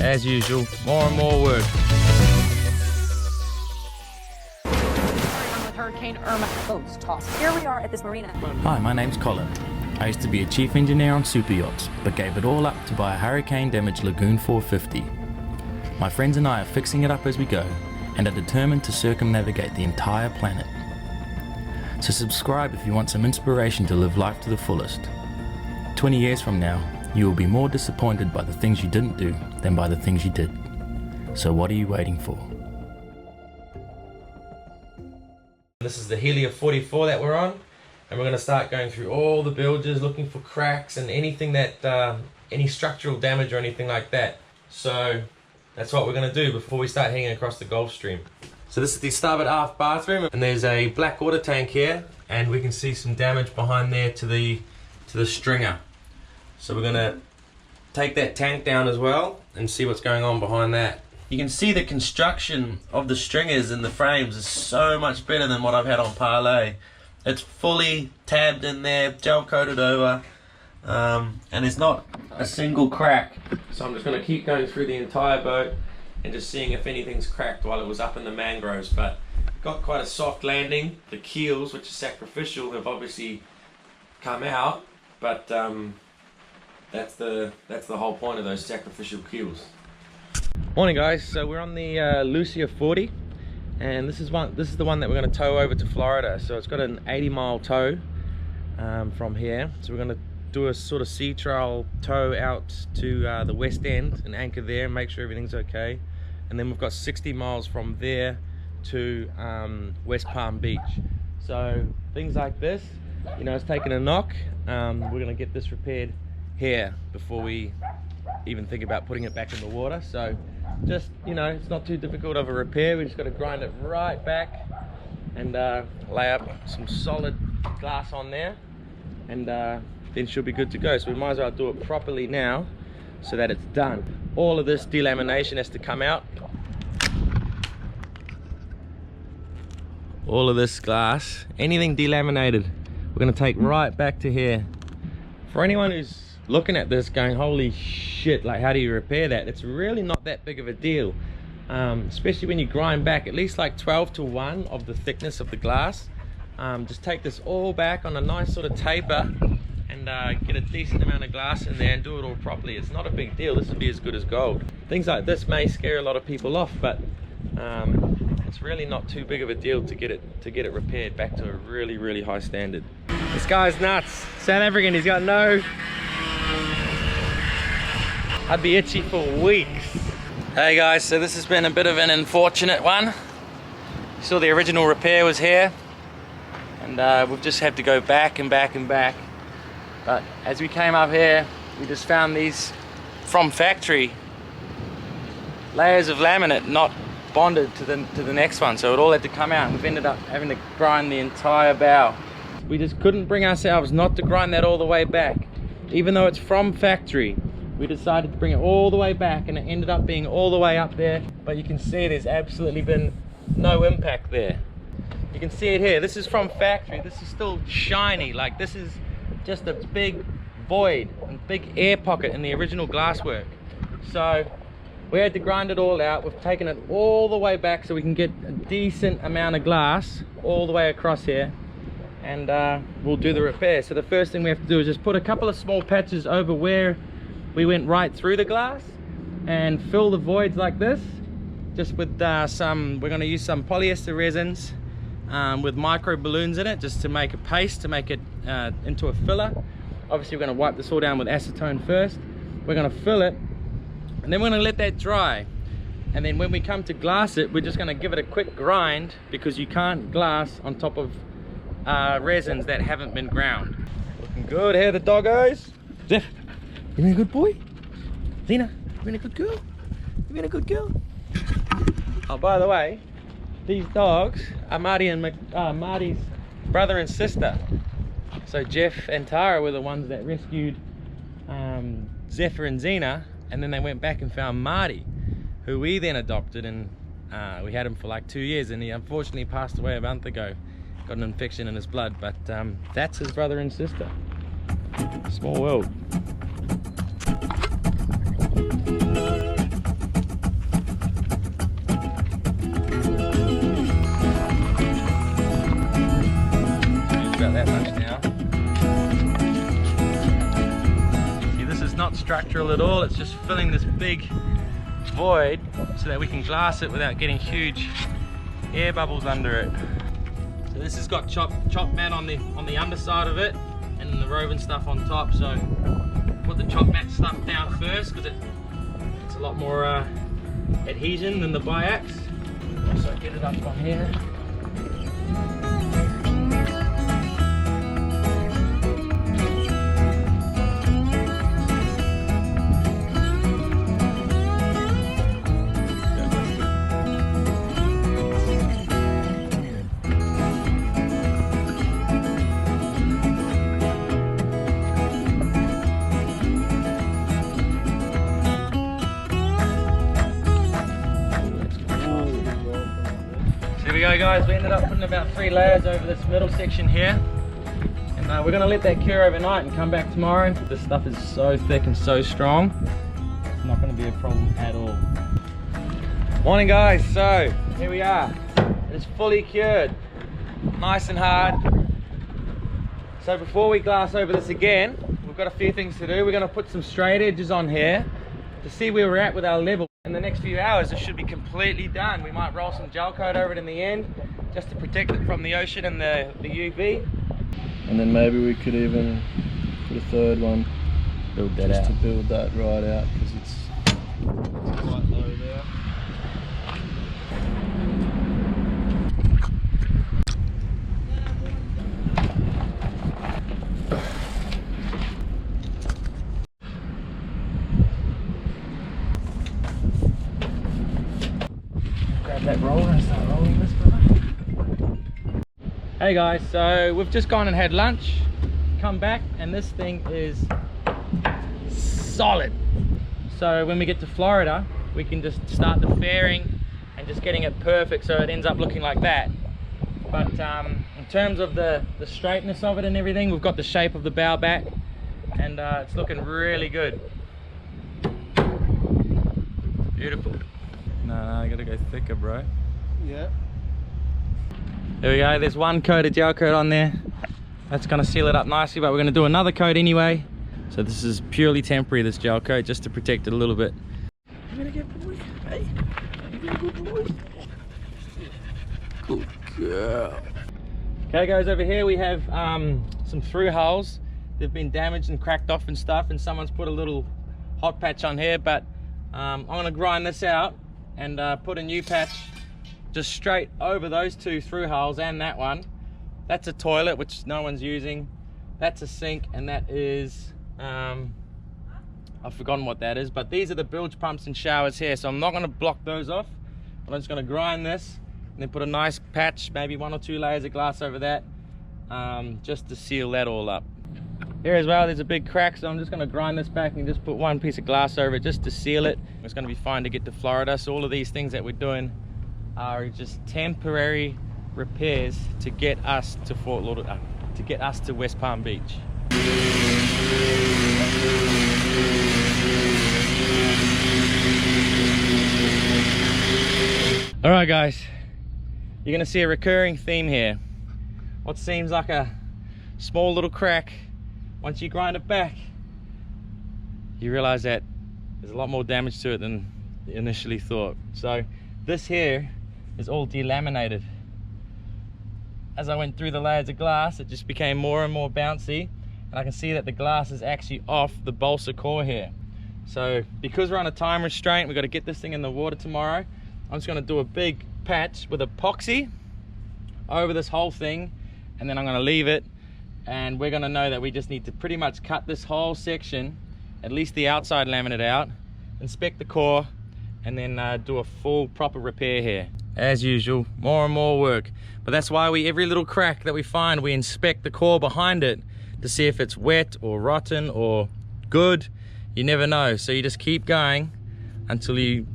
as usual, more and more work. Hurricane Irma boats tossed. Here we are at this marina. Hi, my name's Colin. I used to be a chief engineer on super yachts, but gave it all up to buy a hurricane-damaged Lagoon 450. My friends and I are fixing it up as we go, and are determined to circumnavigate the entire planet. So subscribe if you want some inspiration to live life to the fullest. 20 years from now, you will be more disappointed by the things you didn't do than by the things you did. So what are you waiting for? This is the Helia 44 that we're on, and we're going to start going through all the bilges, looking for cracks and anything that, any structural damage or anything like that. So that's what we're going to do before we start hanging across the Gulf Stream. So this is the starboard aft bathroom, and there's a black water tank here, and we can see some damage behind there to the stringer. So we're going to take that tank down as well and see what's going on behind that. You can see the construction of the stringers and the frames is so much better than what I've had on Parlay. It's fully tabbed in there, gel coated over, and there's not a single crack. So I'm just going to keep going through the entire boat and just seeing if anything's cracked while it was up in the mangroves. But got quite a soft landing. The keels, which are sacrificial, have obviously come out, but that's the whole point of those sacrificial keels. Morning guys, so we're on the Lucia 40, and this is the one that we're going to tow over to Florida. So it's got an 80-mile tow from here. So we're going to do a sort of sea trial tow out to the west end and anchor there and make sure everything's okay. And then we've got 60 miles from there to West Palm Beach. So things like this, you know, it's taken a knock. We're going to get this repaired here before we even think about putting it back in the water. So just, you know, it's not too difficult of a repair. We just got to grind it right back and lay up some solid glass on there, and then she'll be good to go. So we might as well do it properly now so that it's done. All of this delamination has to come out. All of this glass, anything delaminated, we're going to take right back to here. For anyone who's looking at this going, holy shit, like how do you repair that? It's really not that big of a deal, especially when you grind back at least like 12:1 of the thickness of the glass. Just take this all back on a nice sort of taper and get a decent amount of glass in there and do it all properly. It's not a big deal. This will be as good as gold. Things like this may scare a lot of people off, but it's really not too big of a deal to get it repaired back to a really high standard. This guy's nuts. South African, he's got no... I'd be itchy for weeks. Hey guys, so this has been a bit of an unfortunate one. You saw the original repair was here, and we've just had to go back and back and back. But as we came up here, we just found these from factory layers of laminate not bonded to the next one, so it all had to come out, and we've ended up having to grind the entire bow. We just couldn't bring ourselves not to grind that all the way back, even though it's from factory. We decided to bring it all the way back, and it ended up being all the way up there. But you can see there's absolutely been no impact there. You can see it here. This is from factory. This is still shiny. Like, this is just a big void and big air pocket in the original glasswork. So we had to grind it all out. We've taken it all the way back so we can get a decent amount of glass all the way across here, and we'll do the repair. So the first thing we have to do is just put a couple of small patches over where we went right through the glass and fill the voids like this, just with we're going to use some polyester resins with micro balloons in it, just to make a paste, to make it into a filler. Obviously we're going to wipe this all down with acetone first. We're going to fill it, and then we're going to let that dry. And then when we come to glass it, we're just going to give it a quick grind, because you can't glass on top of resins that haven't been ground. Looking good here, the doggos. Zeph, you being a good boy? Zena, you being a good girl? You being a good girl? Oh, by the way, these dogs are Marty's brother and sister. So Jeff and Tara were the ones that rescued Zephyr and Zena, and then they went back and found Marty, who we then adopted, and we had him for like 2 years, and he unfortunately passed away a month ago. Got an infection in his blood, but that's his brother and sister. Small world. not structural at all. It's just filling this big void so that we can glass it without getting huge air bubbles under it. So this has got chop mat on the underside of it, and then the woven stuff on top. So put the chop mat stuff down first because it's a lot more adhesion than the biax. So get it up on here. There we go, guys. We ended up putting about 3 layers over this middle section here, and we're going to let that cure overnight and come back tomorrow. This stuff is so thick and so strong, it's not going to be a problem at all. Morning, guys. So here we are. It's fully cured, nice and hard. So before we glass over this again, we've got a few things to do. We're going to put some straight edges on here to see where we're at with our level. In the next few hours it should be completely done. We might roll some gel coat over it in the end just to protect it from the ocean and the UV. And then maybe we could even put a third one, Build that just out. to build that right out, because it's quite low there. Grab that roller and start rolling this, brother. Hey guys, so we've just gone and had lunch, come back, and this thing is solid. So when we get to Florida, we can just start the fairing and just getting it perfect so it ends up looking like that. But in terms of the straightness of it and everything, we've got the shape of the bow back, and it's looking really good. Beautiful. No, I gotta go thicker, bro. Yeah. There we go, there's one coat of gel coat on there. That's gonna seal it up nicely, but we're gonna do another coat anyway. So this is purely temporary, this gel coat, just to protect it a little bit. You're gonna get boy. Hey, you're a good boy. Good girl. Okay guys, over here we have some through holes. They've been damaged and cracked off and stuff, and someone's put a little hot patch on here, but I'm gonna grind this out and put a new patch just straight over those 2 through holes and that one. That's a toilet, which no one's using. That's a sink, and that is, I've forgotten what that is, but these are the bilge pumps and showers here, so I'm not gonna block those off. I'm just gonna grind this and then put a nice patch, maybe 1 or 2 layers of glass over that, just to seal that all up. Here as well, there's a big crack, so I'm just going to grind this back and just put 1 piece of glass over it just to seal it. It's going to be fine to get to Florida. So all of these things that we're doing are just temporary repairs to get us to Fort Lauderdale, to get us to West Palm Beach. All right, guys, you're going to see a recurring theme here. What seems like a small little crack, once you grind it back, you realize that there's a lot more damage to it than initially thought. So this here is all delaminated. As I went through the layers of glass, it just became more and more bouncy, and I can see that the glass is actually off the balsa core here. So because we're on a time restraint, we've got to get this thing in the water tomorrow. I'm just going to do a big patch with epoxy over this whole thing, and then I'm going to leave it, and we're going to know that we just need to pretty much cut this whole section, at least the outside laminate out, inspect the core, and then do a full proper repair here. As usual, more and more work, but that's why every little crack that we find, we inspect the core behind it to see if it's wet or rotten or good. You never know, so you just keep going until you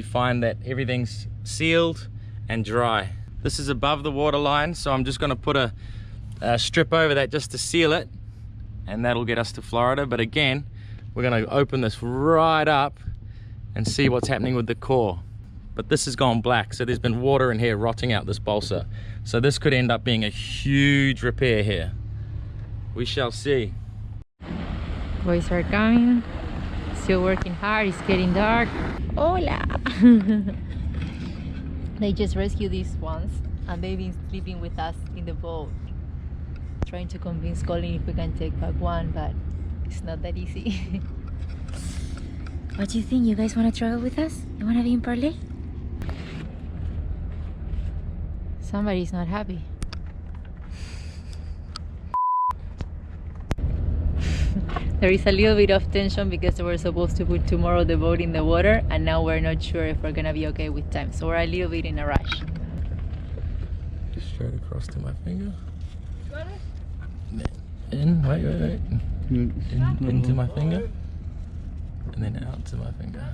find that everything's sealed and dry. This is above the water line, so I'm just going to put a strip over that just to seal it, and that'll get us to Florida. But again, we're going to open this right up and see what's happening with the core. But this has gone black, so there's been water in here rotting out this balsa, so this could end up being a huge repair here. We shall see. Boys are going. still working hard. It's getting dark. Hola! They just rescued these ones and they've been sleeping with us in the boat. Trying to convince Colin if we can take back one, but it's not that easy. What do you think? You guys want to travel with us? You want to be in Parlay? Somebody's not happy. There is a little bit of tension because we're supposed to put tomorrow the boat in the water and now we're not sure if we're gonna be okay with time. So we're a little bit in a rush. Straight across to my finger. In, wait. Into my finger. And then out to my finger.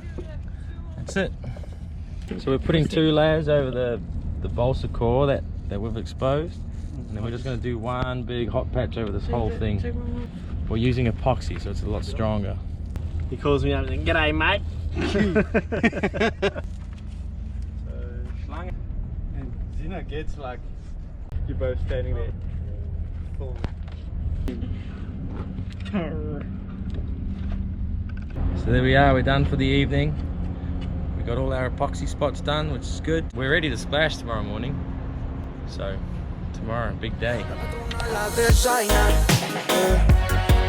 That's it. So we're putting 2 layers over the balsa core that we've exposed. And then we're just going to do one big hot patch over this whole thing. We're using epoxy, so it's a lot stronger. He calls me up and says, "G'day, mate." And Zina gets like, you're both standing there. So there we are, we're done for the evening. We got all our epoxy spots done, which is good. We're ready to splash tomorrow morning. So tomorrow, big day.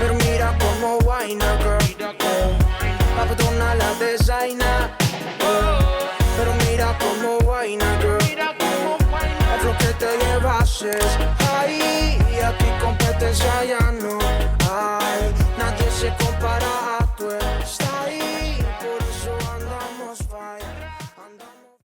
Pero mira como vaina, girl. Papadona la designer. Pero mira como vaina, girl. Es lo que te llevases.